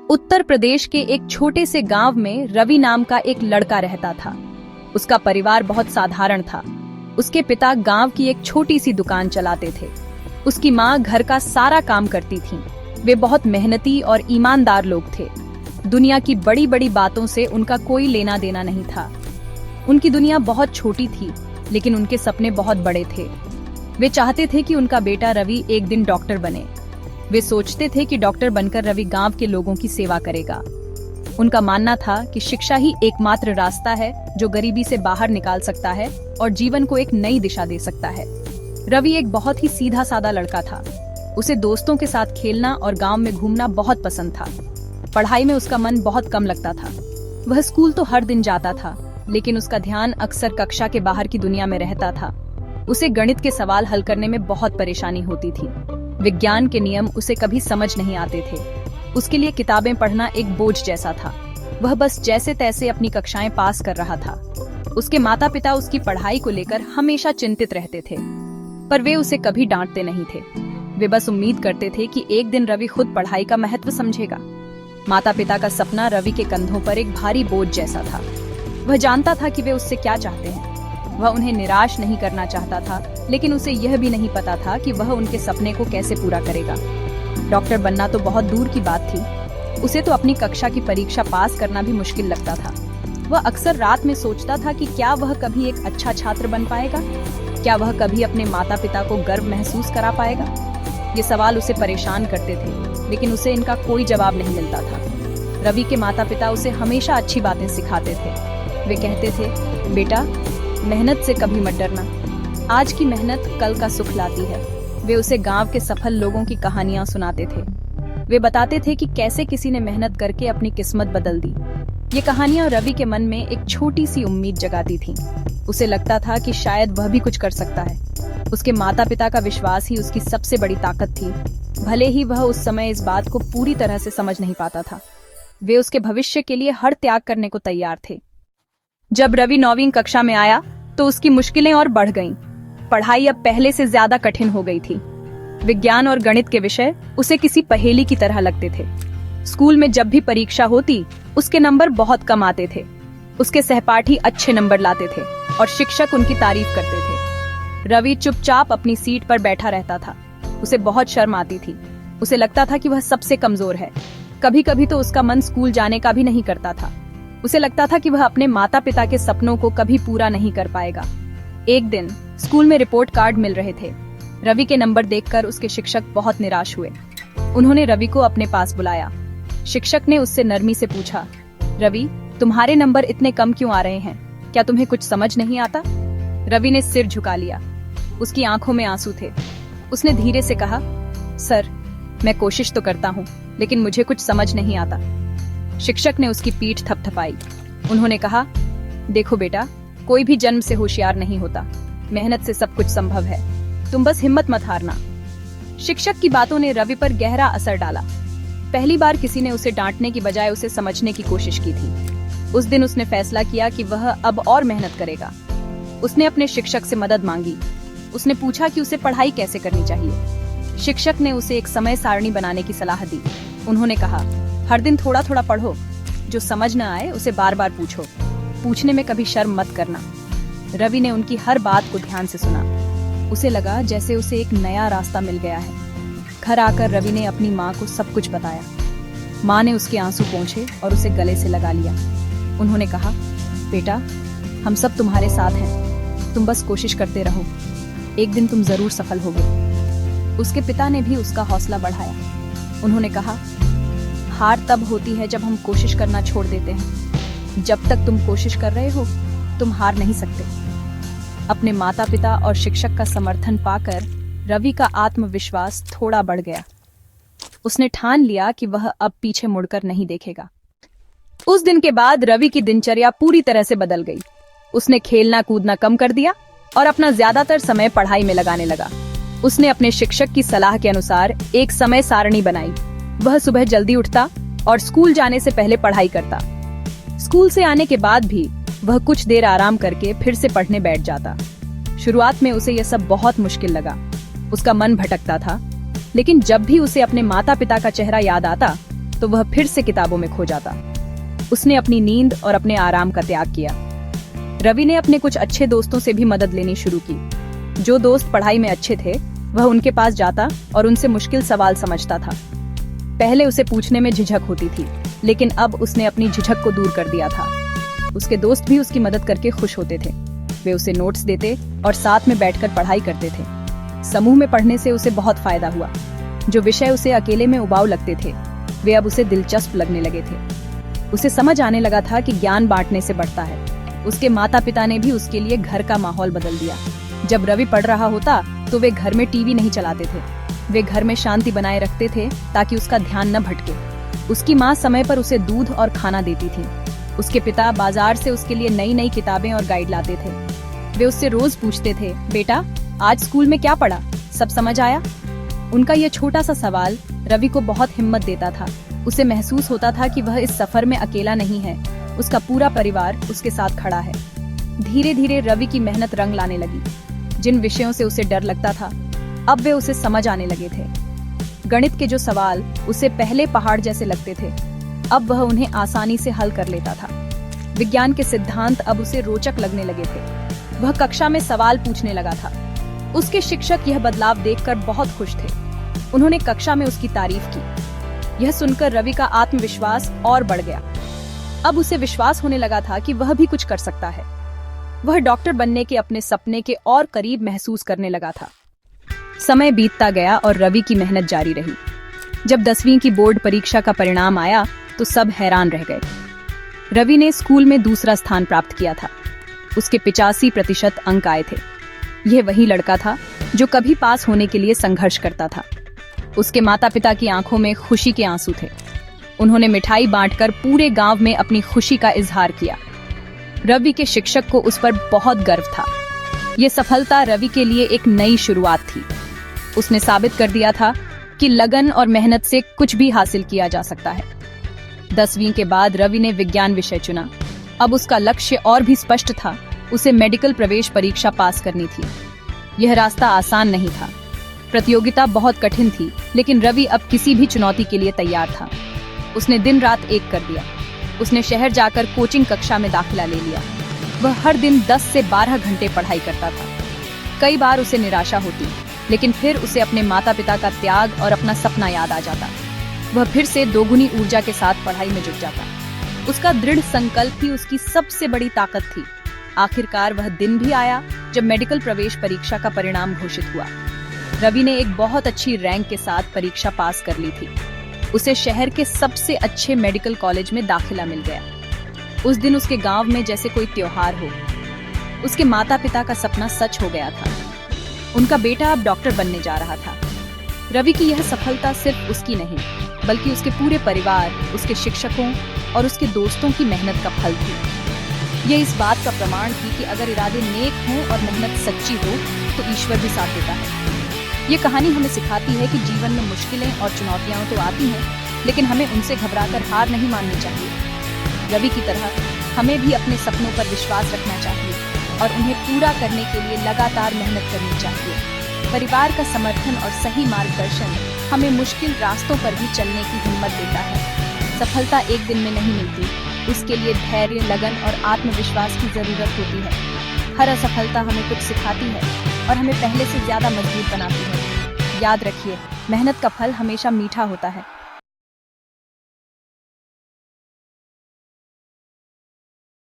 उत्तर प्रदेश के एक छोटे से गांव में रवि नाम का एक लड़का रहता था। उसका परिवार बहुत साधारण था। उसके पिता गांव की एक छोटी सी दुकान चलाते थे। उसकी माँ घर का सारा काम करती थी। वे बहुत मेहनती और ईमानदार लोग थे। दुनिया की बड़ी बड़ी बातों से उनका कोई लेना देना नहीं था। उनकी दुनिया बहुत छोटी थी, लेकिन उनके सपने बहुत बड़े थे। वे चाहते थे कि उनका बेटा रवि एक दिन डॉक्टर बने। वे सोचते थे कि डॉक्टर बनकर रवि गांव के लोगों की सेवा करेगा। उनका मानना था कि शिक्षा ही एकमात्र रास्ता है जो गरीबी से बाहर निकाल सकता है और जीवन को एक नई दिशा दे सकता है। रवि एक बहुत ही सीधा साधा लड़का था। उसे दोस्तों के साथ खेलना और गांव में घूमना बहुत पसंद था। पढ़ाई में उसका मन बहुत कम लगता था। वह स्कूल तो हर दिन जाता था, लेकिन उसका ध्यान अक्सर कक्षा के बाहर की दुनिया में रहता था। उसे गणित के सवाल हल करने में बहुत परेशानी होती थी। विज्ञान के नियम उसे कभी समझ नहीं आते थे। उसके लिए किताबें पढ़ना एक बोझ जैसा था। वह बस जैसे तैसे अपनी कक्षाएं पास कर रहा था। उसके माता पिता उसकी पढ़ाई को लेकर हमेशा चिंतित रहते थे, पर वे उसे कभी डांटते नहीं थे। वे बस उम्मीद करते थे कि एक दिन रवि खुद पढ़ाई का महत्व समझेगा। माता पिता का सपना रवि के कंधों पर एक भारी बोझ जैसा था। वह जानता था कि वे उससे क्या चाहते हैं। वह उन्हें निराश नहीं करना चाहता था, लेकिन उसे यह भी नहीं पता था कि वह उनके सपने को कैसे पूरा करेगा। डॉक्टर बनना तो बहुत दूर की बात थी। उसे तो अपनी कक्षा की परीक्षा पास करना भी मुश्किल लगता था। वह अक्सर रात में सोचता था कि क्या वह कभी एक अच्छा छात्र बन पाएगा, क्या वह कभी अपने माता पिता को गर्व महसूस करा पाएगा। ये सवाल उसे परेशान करते थे, लेकिन उसे इनका कोई जवाब नहीं मिलता था। रवि के माता पिता उसे हमेशा अच्छी बातें सिखाते थे। वे कहते थे, बेटा, मेहनत से कभी मत डरना। आज की मेहनत कल का सुख लाती है। वे उसे गांव के सफल लोगों की कहानियां सुनाते थे। वे बताते थे कि कैसे किसी ने मेहनत करके अपनी किस्मत बदल दी। ये कहानियां रवि के मन में एक छोटी सी उम्मीद जगाती थीं। उसे लगता था कि शायद वह भी कुछ कर सकता है। उसके माता पिता का विश्वास ही उसकी सबसे बड़ी ताकत थी, भले ही वह उस समय इस बात को पूरी तरह से समझ नहीं पाता था। वे उसके भविष्य के लिए हर त्याग करने को तैयार थे। जब रवि 9वीं कक्षा में आया तो उसकी मुश्किलें और बढ़ गईं। पढ़ाई अब पहले से ज्यादा कठिन हो गई थी। विज्ञान और गणित के विषय उसे किसी पहेली की तरह लगते थे। स्कूल में जब भी परीक्षा होती, उसके नंबर बहुत कम आते थे। उसके सहपाठी अच्छे नंबर लाते थे और शिक्षक उनकी तारीफ करते थे। रवि चुपचाप अपनी सीट पर बैठा रहता था। उसे बहुत शर्म आती थी। उसे लगता था कि वह सबसे कमजोर है। कभी कभी तो उसका मन स्कूल जाने का भी नहीं करता था। उसे लगता था कि वह अपने माता पिता के सपनों को कभी पूरा नहीं कर पाएगा। एक दिन स्कूल में रिपोर्ट कार्ड मिल रहे थे। रवि के नंबर देखकर उसके शिक्षक बहुत निराश हुए। उन्होंने रवि को अपने पास बुलाया। शिक्षक ने उससे नरमी से पूछा, रवि, तुम्हारे नंबर इतने कम क्यों आ रहे हैं? क्या तुम्हें कुछ समझ नहीं आता? रवि ने सिर झुका लिया। उसकी आंखों में आंसू थे। उसने धीरे से कहा, सर, मैं कोशिश तो करता हूँ, लेकिन मुझे कुछ समझ नहीं आता। शिक्षक ने उसकी पीठ थपथपाई। उन्होंने कहा, देखो बेटा, कोई भी जन्म से होशियार नहीं होता। मेहनत से सब कुछ संभव है। तुम बस हिम्मत मत हारना। शिक्षक की बातों ने रवि पर गहरा असर डाला। पहली बार किसी ने उसे डांटने की बजाय उसे समझने की कोशिश की थी। उस दिन उसने फैसला किया कि वह अब और मेहनत करेगा। उसने अपने शिक्षक से मदद मांगी। उसने पूछा कि उसे पढ़ाई कैसे करनी चाहिए। शिक्षक ने उसे एक समय सारणी बनाने की सलाह दी। उन्होंने कहा, हर दिन थोड़ा थोड़ा पढ़ो। जो समझ न आए उसे बार बार पूछो। पूछने में कभी शर्म मत करना। रवि ने उनकी हर बात को ध्यान से सुना। उसे लगा जैसे उसे एक नया रास्ता मिल गया है। घर आकर रवि ने अपनी माँ को सब कुछ बताया। माँ ने उसके आंसू पोंछे और उसे गले से लगा लिया। उन्होंने कहा, बेटा, हम सब तुम्हारे साथ हैं। तुम बस कोशिश करते रहो। एक दिन तुम जरूर सफल होगे। उसके पिता ने भी उसका हौसला बढ़ाया। उन्होंने कहा, हार तब होती है जब हम कोशिश करना छोड़ देते हैं। जब तक तुम कोशिश कर रहे हो, तुम हार नहीं सकते। अपने माता पिता और शिक्षक का समर्थन पाकर रवि का आत्मविश्वास थोड़ा बढ़ गया। उसने ठान लिया कि वह अब पीछे मुड़कर नहीं देखेगा। उस दिन के बाद रवि की दिनचर्या पूरी तरह से बदल गई। उसने खेलना कूदना कम कर दिया और अपना ज्यादातर समय पढ़ाई में लगाने लगा। उसने अपने शिक्षक की सलाह के अनुसार एक समय सारणी बनाई। वह सुबह जल्दी उठता और स्कूल जाने से पहले पढ़ाई करता। स्कूल से आने के बाद भी वह कुछ देर आराम करके फिर से पढ़ने बैठ जाता। शुरुआत में उसे यह सब बहुत मुश्किल लगा। उसका मन भटकता था, लेकिन जब भी उसे अपने माता पिता का चेहरा याद आता तो वह फिर से किताबों में खो जाता। उसने अपनी नींद और अपने आराम का त्याग किया। रवि ने अपने कुछ अच्छे दोस्तों से भी मदद लेनी शुरू की। जो दोस्त पढ़ाई में अच्छे थे वह उनके पास जाता और उनसे मुश्किल सवाल समझता था। पहले उसे पूछने में झिझक होती थी, लेकिन अब उसने अपनी झिझक को दूर कर दिया था। उसके दोस्त भी उसकी मदद करके खुश होते थे। वे उसे नोट्स देते और साथ में बैठकर पढ़ाई करते थे। समूह में पढ़ने से उसे बहुत फायदा हुआ। जो विषय उसे अकेले में उबाऊ लगते थे वे अब उसे दिलचस्प लगने लगे थे। उसे समझ आने लगा था कि ज्ञान बांटने से बढ़ता है। उसके माता पिता ने भी उसके लिए घर का माहौल बदल दिया। जब रवि पढ़ रहा होता तो वे घर में टीवी नहीं चलाते थे। वे घर में शांति बनाए रखते थे ताकि उसका ध्यान न भटके। उसकी माँ समय पर उसे दूध और खाना देती थी। उसके पिता बाजार से उसके लिए नई नई किताबें और गाइड लाते थे। वे उससे रोज पूछते थे, बेटा आज स्कूल में क्या पढ़ा, सब समझ आया? उनका यह छोटा सा सवाल रवि को बहुत हिम्मत देता था। उसे महसूस होता था कि वह इस सफर में अकेला नहीं है, उसका पूरा परिवार उसके साथ खड़ा है। धीरे धीरे रवि की मेहनत रंग लाने लगी। जिन विषयों से उसे डर लगता था अब वे उसे समझ आने लगे थे। गणित के जो सवाल उसे पहले पहाड़ जैसे लगते थे अब वह उन्हें आसानी से हल कर लेता था। विज्ञान के सिद्धांत अब उसे रोचक लगने लगे थे। वह कक्षा में सवाल पूछने लगा था। उसके शिक्षक यह बदलाव देखकर बहुत खुश थे। उन्होंने कक्षा में उसकी तारीफ की। यह सुनकर रवि का आत्मविश्वास और बढ़ गया। अब उसे विश्वास होने लगा था कि वह भी कुछ कर सकता है। वह डॉक्टर बनने के अपने सपने के और करीब महसूस करने लगा था। समय बीतता गया और रवि की मेहनत जारी रही। जब 10वीं की बोर्ड परीक्षा का परिणाम आया तो सब हैरान रह गए। रवि ने स्कूल में दूसरा स्थान प्राप्त किया था। उसके 85% अंक आए थे। यह वही लड़का था जो कभी पास होने के लिए संघर्ष करता था। उसके माता पिता की आंखों में खुशी के आंसू थे। उन्होंने मिठाई बांटकर पूरे गांव में अपनी खुशी का इजहार किया। रवि के शिक्षक को उस पर बहुत गर्व था। यह सफलता रवि के लिए एक नई शुरुआत थी। उसने साबित कर दिया था कि लगन और मेहनत से कुछ भी हासिल किया जा सकता है। 10वीं के बाद रवि ने विज्ञान विषय चुना। अब उसका लक्ष्य और भी स्पष्ट था। उसे मेडिकल प्रवेश परीक्षा पास करनी थी। यह रास्ता आसान नहीं था। प्रतियोगिता बहुत कठिन थी, लेकिन रवि अब किसी भी चुनौती के लिए तैयार था। उसने दिन रात एक कर दिया। उसने शहर जाकर कोचिंग कक्षा में दाखिला ले लिया। वह हर दिन 10 से 12 घंटे पढ़ाई करता था। कई बार उसे निराशा होती, लेकिन फिर उसे अपने माता पिता का त्याग और अपना सपना याद आ जाता। वह फिर से दोगुनी ऊर्जा के साथ पढ़ाई में जुट जाता। उसका दृढ़ संकल्प ही उसकी सबसे बड़ी ताकत थी। आखिरकार वह दिन भी आया जब मेडिकल प्रवेश परीक्षा का परिणाम घोषित हुआ। रवि ने एक बहुत अच्छी रैंक के साथ परीक्षा पास कर ली थी। उसे शहर के सबसे अच्छे मेडिकल कॉलेज में दाखिला मिल गया। उस दिन उसके गांव में जैसे कोई त्योहार हो। उसके माता पिता का सपना सच हो गया था। उनका बेटा अब डॉक्टर बनने जा रहा था। रवि की यह सफलता सिर्फ उसकी नहीं, बल्कि उसके पूरे परिवार, उसके शिक्षकों और उसके दोस्तों की मेहनत का फल थी। यह इस बात का प्रमाण थी कि अगर इरादे नेक हों और मेहनत सच्ची हो तो ईश्वर भी साथ देता है। ये कहानी हमें सिखाती है कि जीवन में मुश्किलें और चुनौतियां तो आती हैं, लेकिन हमें उनसे घबराकर हार नहीं माननी चाहिए। रवि की तरह हमें भी अपने सपनों पर विश्वास रखना चाहिए और उन्हें पूरा करने के लिए लगातार मेहनत करनी चाहिए। परिवार का समर्थन और सही मार्गदर्शन हमें मुश्किल रास्तों पर भी चलने की हिम्मत देता है। सफलता एक दिन में नहीं मिलती, उसके लिए धैर्य, लगन और आत्मविश्वास की जरूरत होती है। हर असफलता हमें कुछ सिखाती है और हमें पहले से ज्यादा मजबूत बनाती है। याद रखिए, मेहनत का फल हमेशा मीठा होता है।